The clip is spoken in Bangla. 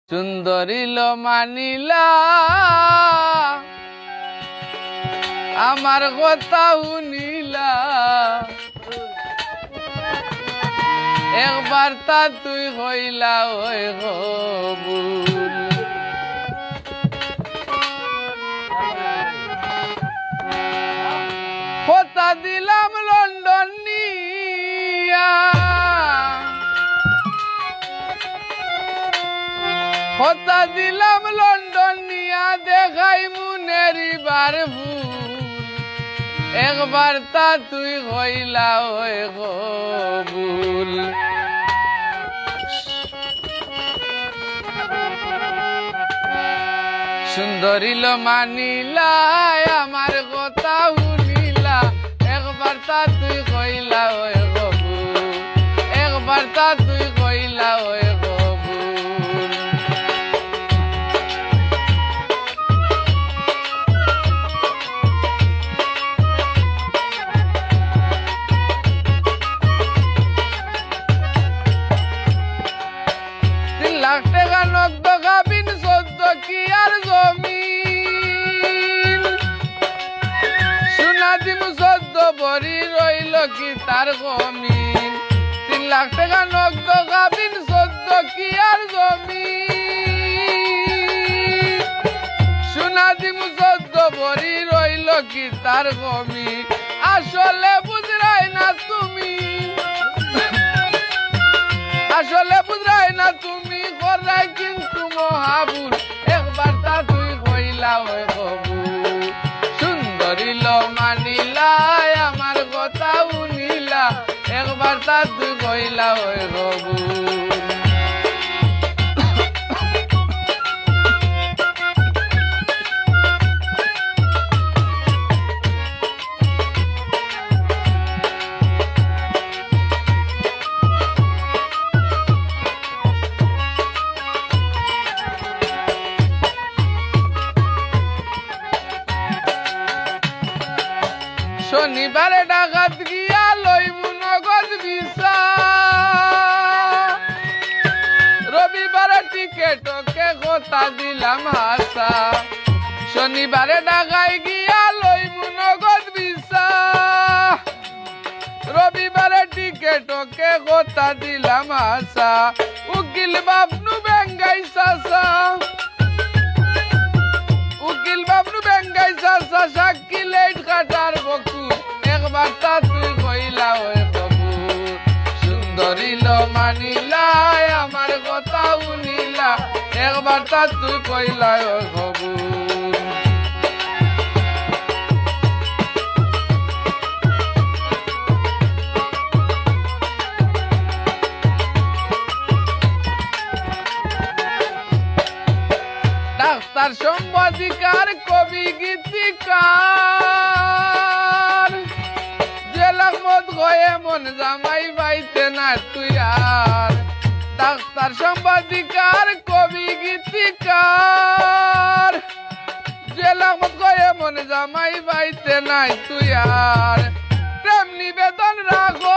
সুন্দরীল মানিলা আমার কথা শুনিলা একবার তা তুই হইলা ওই কবুল কথা দিলাম লন্ডন নিয়া কথা দিলাম লন্ডন নিয়া দেখাই মুনের বার ভুল একবার তা তুই হইলা ওই কবুল সুন্দরীল মানিলা আমার কথা শুনিলা একবার তা তুই কইলা ওই কবুল একবার তা তুই কইলা ওই লাখ টাকা নগদ গাবিন 14 কি আর জমিন সোনা দিম 14 ভরি রইল কি তার গমিন 3 লাখ টাকা নগদ গাবিন 14 কি আর জমিন সোনা দিম 14 ভরি রইল কি তার গমিন আসলে বুঝরাই না তুমি আসলে বুঝরাই না তুমি করাই কিন্তু মহাবুল একবার তা তুই কইলা ওই কবুল সুন্দরীল মানিলা আমার কথা শুনিলা একবার তা তুই কইলা ওই কবুল শনিবারে ডাকাত গিয়া লইমু নগদ ভিসা রবিবারে টিকেট কে কথা দিলাম হাসা শনিবারে ডাকাই গিয়া লইমু নগদ ভিসা রবিবারে টিকেট কে কথা দিলাম হাসা উকিল বাপনু বেঙ্গাই সাসা উকিল বাপনু বেঙ্গাই সাসা সাক্ষী লেট কাটার বকু একবার তা তুই কইলা ওই কবুল সুন্দরীল মানিলা আমার কথা শুনিলা একবার তা তুই কইলা ওই কবুল ডাক্তার সম্পাদিকার কবি গীতিকার জেলাক মত গয়ে মন জামাই বাইতে না তুই আর ডাক্তার সম্পাদিকার কবি গীতিকার জেলাক মত গয়ে মন জামাই বাইতে নাই তুই আর প্রেম নিবেদন রাখো